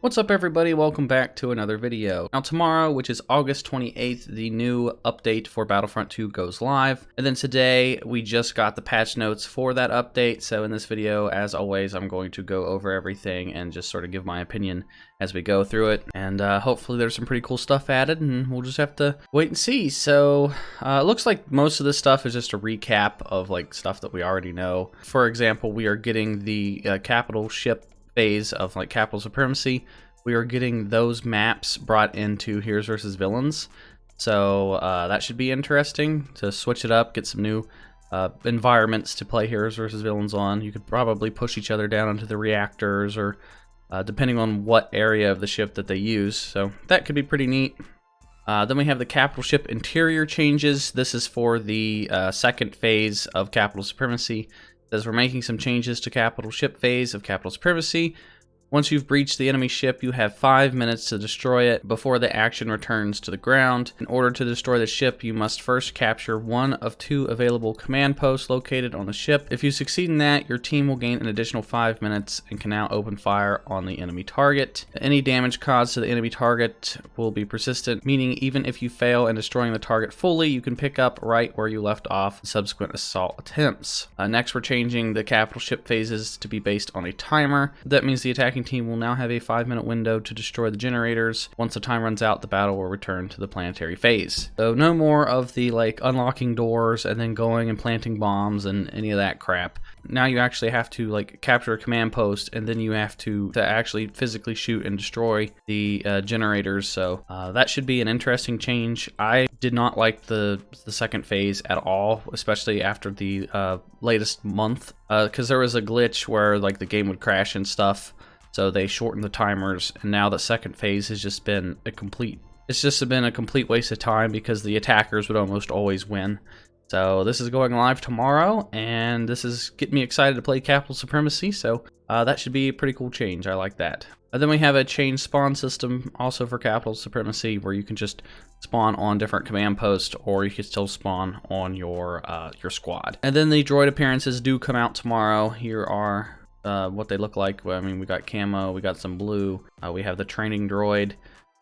What's up everybody, welcome back to another video. Now tomorrow, which is August 28th, the new update for Battlefront 2 goes live. And then today, we just got the patch notes for that update. So in this video, as always, I'm going to go over everything and just sort of give my opinion as we go through it. And hopefully there's some pretty cool stuff added and we'll just have to wait and see. So it looks like most of this stuff is just a recap of like stuff that we already know. For example, we are getting the capital ship phase of like capital supremacy. We are getting those maps brought into Heroes versus Villains, so that should be interesting to switch it up, get some new environments to play Heroes versus Villains on. You could probably push each other down into the reactors, or depending on what area of the ship that they use, so that could be pretty neat. Then we have the capital ship interior changes. This is for the second phase of capital supremacy. Says we're making some changes to capital ship phase of capital supremacy. Once you've breached the enemy ship, you have 5 minutes to destroy it before the action returns to the ground. In order to destroy the ship, you must first capture one of 2 available command posts located on the ship. If you succeed in that, your team will gain an additional 5 minutes and can now open fire on the enemy target. Any damage caused to the enemy target will be persistent, meaning even if you fail in destroying the target fully, you can pick up right where you left off in subsequent assault attempts. Next, we're changing the capital ship phases to be based on a timer. That means the attacking team will now have a 5-minute window to destroy the generators. Once the time runs out, the battle will return to the planetary phase. So no more of the like unlocking doors and then going and planting bombs and any of that crap. Now you actually have to like capture a command post, and then you have to actually physically shoot and destroy the generators. So that should be an interesting change. I did not like the second phase at all, especially after the latest month, because there was a glitch where like the game would crash and stuff. So they shortened the timers, and now the second phase has just been a complete waste of time because the attackers would almost always win. So this is going live tomorrow, and this is getting me excited to play Capital Supremacy, so that should be a pretty cool change. I like that. And then we have a change spawn system also for Capital Supremacy, where you can just spawn on different command posts, or you can still spawn on your squad. And then the droid appearances do come out tomorrow. Here are what they look like. Well, I mean, we got camo, we got some blue, we have the training droid.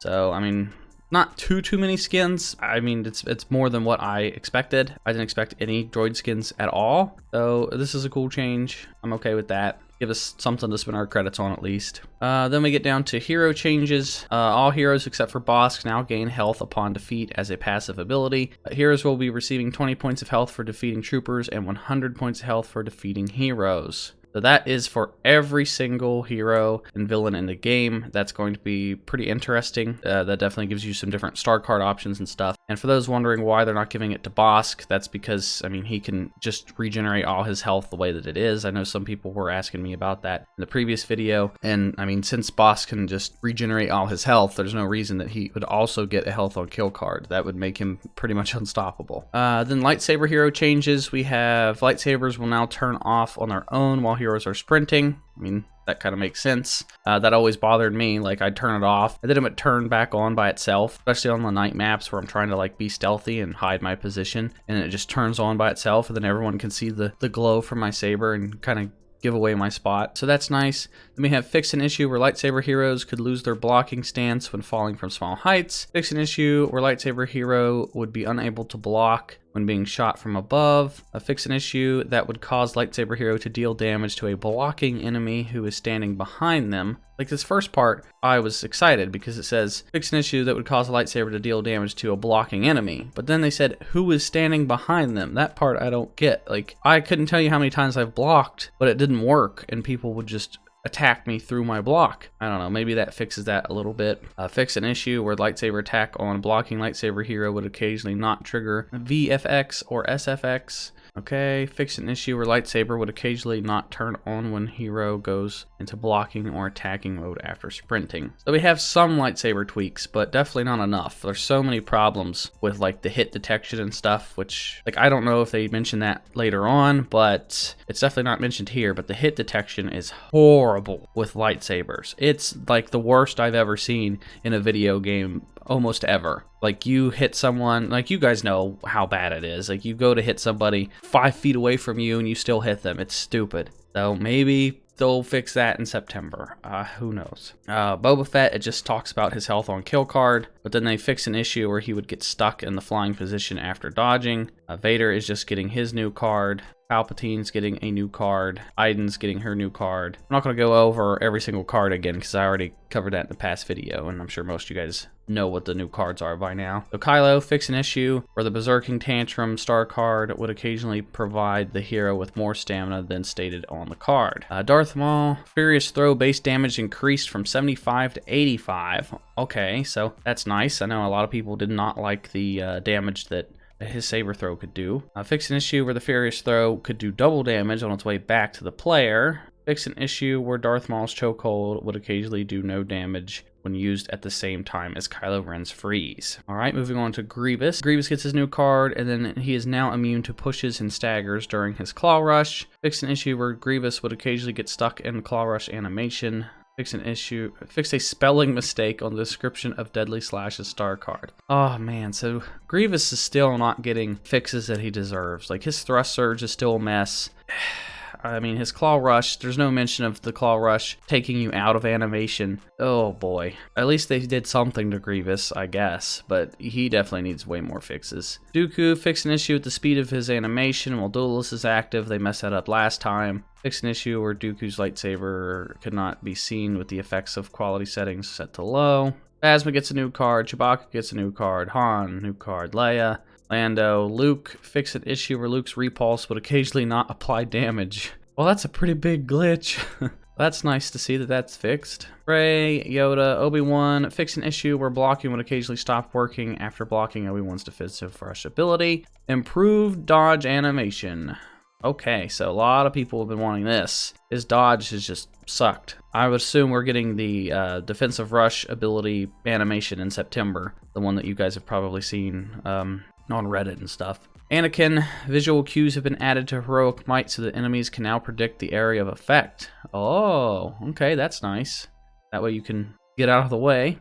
So I mean, not too many skins. I mean, it's more than what I expected. I didn't expect any droid skins at all, so this is a cool change. I'm okay with that. Give us something to spend our credits on at least. Then we get down to hero changes. All heroes except for Bosk now gain health upon defeat as a passive ability. Heroes will be receiving 20 points of health for defeating troopers and 100 points of health for defeating heroes. So that is for every single hero and villain in the game. That's going to be pretty interesting. That definitely gives you some different star card options and stuff. And for those wondering why they're not giving it to Bosk, that's because, I mean, he can just regenerate all his health the way that it is. I know some people were asking me about that in the previous video. And I mean, since Bosk can just regenerate all his health, there's no reason that he would also get a health on kill card. That would make him pretty much unstoppable. Then lightsaber hero changes. We have lightsabers will now turn off on their own while heroes are sprinting. I mean, that kind of makes sense. That always bothered me. Like, I'd turn it off and then it would turn back on by itself, especially on the night maps where I'm trying to like be stealthy and hide my position, and it just turns on by itself, and then everyone can see the glow from my saber and kind of give away my spot. So that's nice. Then we have fix an issue where lightsaber heroes could lose their blocking stance when falling from small heights. Fix an issue where lightsaber hero would be unable to block when being shot from above. Fix an issue that would cause lightsaber hero to deal damage to a blocking enemy who is standing behind them. Like this first part, I was excited because it says fix an issue that would cause a lightsaber to deal damage to a blocking enemy. But then they said who is standing behind them. That part I don't get. Like, I couldn't tell you how many times I've blocked, but it didn't work, and people would just attack me through my block. I don't know, maybe that fixes that a little bit. Fix an issue where lightsaber attack on blocking lightsaber hero would occasionally not trigger VFX or SFX. Okay, fix an issue where lightsaber would occasionally not turn on when hero goes into blocking or attacking mode after sprinting. So we have some lightsaber tweaks, but definitely not enough. There's so many problems with like the hit detection and stuff, which like I don't know if they mention that later on, but it's definitely not mentioned here. But the hit detection is horrible with lightsabers. It's like the worst I've ever seen in a video game almost ever. Like, you hit someone, like, you guys know how bad it is. Like, you go to hit somebody 5 feet away from you and you still hit them. It's stupid. So maybe they'll fix that in September. Who knows? Boba Fett, it just talks about his health on kill card, but then they fix an issue where he would get stuck in the flying position after dodging. Vader is just getting his new card. Palpatine's getting a new card. Iden's getting her new card. I'm not going to go over every single card again because I already covered that in the past video, and I'm sure most of you guys know what the new cards are by now. So Kylo fixed an issue where the Berserking Tantrum star card would occasionally provide the hero with more stamina than stated on the card. Darth Maul, Furious Throw base damage increased from 75 to 85. Okay, so that's nice. I know a lot of people did not like the damage that his saber throw could do. Fix an issue where the Furious Throw could do double damage on its way back to the player. Fix an issue where Darth Maul's chokehold would occasionally do no damage when used at the same time as Kylo Ren's freeze. Alright, moving on to Grievous. Grievous gets his new card, and then he is now immune to pushes and staggers during his Claw Rush. Fix an issue where Grievous would occasionally get stuck in Claw Rush animation. Fix a spelling mistake on the description of Deadly Slash's star card. Oh man, so Grievous is still not getting fixes that he deserves. Like, his thrust surge is still a mess. I mean, his Claw Rush, there's no mention of the Claw Rush taking you out of animation. Oh boy. At least they did something to Grievous, I guess, but he definitely needs way more fixes. Dooku fixed an issue with the speed of his animation while Duelist is active. They messed that up last time. Fixed an issue where Dooku's lightsaber could not be seen with the effects of quality settings set to low. Phasma gets a new card, Chewbacca gets a new card, Han, new card, Leia, Lando, Luke fixed an issue where Luke's repulse would occasionally not apply damage. Well, that's a pretty big glitch. That's nice to see that that's fixed. Rey, Yoda, Obi-Wan fixed an issue where blocking would occasionally stop working after blocking Obi-Wan's defensive rush ability. Improved dodge animation. Okay, so a lot of people have been wanting this. His dodge has just sucked. I would assume we're getting the defensive rush ability animation in September. The one that you guys have probably seen on Reddit and stuff. Anakin, visual cues have been added to heroic might so that enemies can now predict the area of effect. Oh, okay, that's nice. That way you can get out of the way.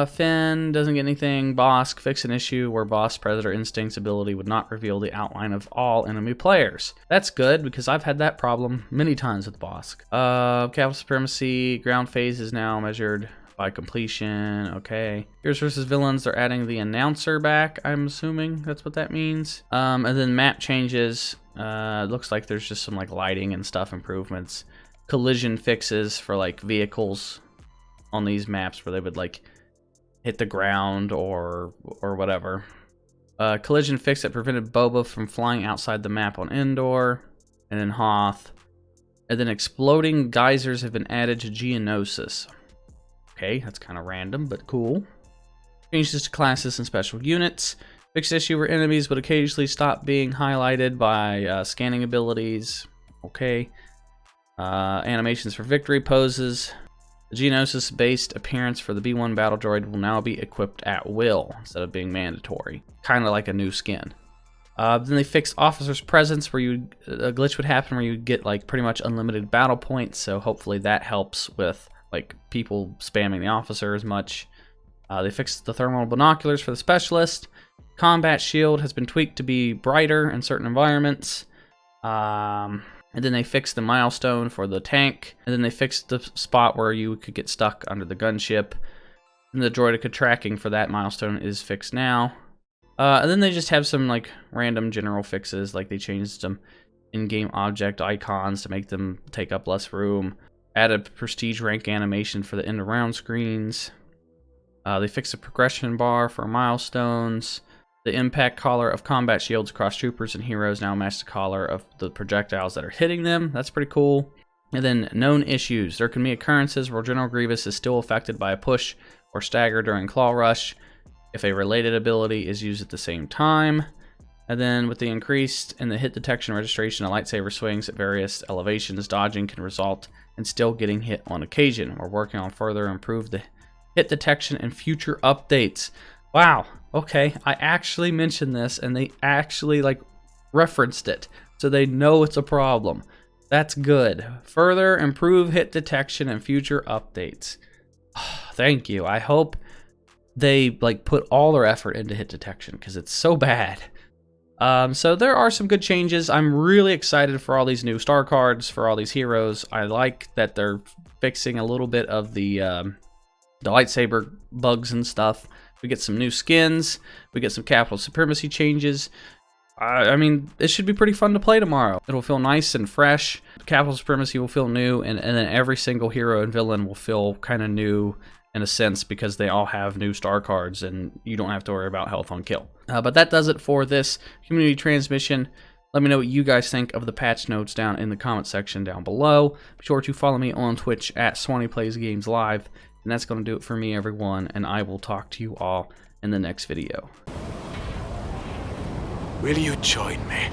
Finn doesn't get anything. Bosk fixed an issue where Boss Predator Instinct's ability would not reveal the outline of all enemy players. That's good because I've had that problem many times with Bosk. Capital Supremacy, ground phase is now measured by completion. Okay. Heroes versus villains, they're adding the announcer back, I'm assuming that's what that means. And then map changes. Looks like there's just some like lighting and stuff improvements. Collision fixes for like vehicles on these maps where they would like hit the ground or whatever. Collision fix that prevented Boba from flying outside the map on Endor, and then Hoth. And then exploding geysers have been added to Geonosis. Okay, that's kind of random, but cool. Changes to classes and special units. Fixed issue where enemies would occasionally stop being highlighted by scanning abilities. Okay. Animations for victory poses. The Geonosis-based appearance for the B1 battle droid will now be equipped at will instead of being mandatory. Kind of like a new skin. Then they fixed Officer's Presence, where a glitch would happen where you get like pretty much unlimited battle points. So hopefully that helps with like people spamming the officer as much. They fixed the thermal binoculars for the specialist. Combat shield has been tweaked to be brighter in certain environments. And then they fixed the milestone for the tank. And then they fixed the spot where you could get stuck under the gunship. And the droidica tracking for that milestone is fixed now. And then they just have some like random general fixes. Like they changed some in-game object icons to make them take up less room. Added prestige rank animation for the end of round screens. They fixed the progression bar for milestones. The impact collar of combat shields across troopers and heroes now match the collar of the projectiles that are hitting them. That's pretty cool. And then known issues. There can be occurrences where General Grievous is still affected by a push or stagger during Claw Rush if a related ability is used at the same time. And then with the increased in the hit detection registration of lightsaber swings at various elevations, dodging can result in still getting hit on occasion. We're working on further improve the hit detection in future updates. Wow, okay, I actually mentioned this and they actually like referenced it, so they know it's a problem. That's good. Further improve hit detection in future updates. Oh, thank you. I hope they like put all their effort into hit detection because it's so bad. So there are some good changes. I'm really excited for all these new star cards, for all these heroes. I like that they're fixing a little bit of the lightsaber bugs and stuff. We get some new skins. We get some capital supremacy changes. I mean, it should be pretty fun to play tomorrow. It'll feel nice and fresh. Capital supremacy will feel new, and then every single hero and villain will feel kind of new in a sense because they all have new star cards and you don't have to worry about health on kill. But that does it for this community transmission. Let me know what you guys think of the patch notes down in the comment section down below. Be sure to follow me on Twitch at SwanyPlaysGames Live. And that's going to do it for me, everyone, and I will talk to you all in the next video. Will you join me?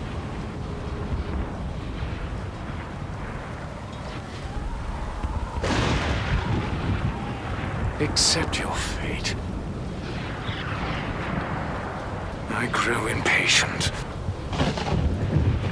Accept your fate. I grew impatient.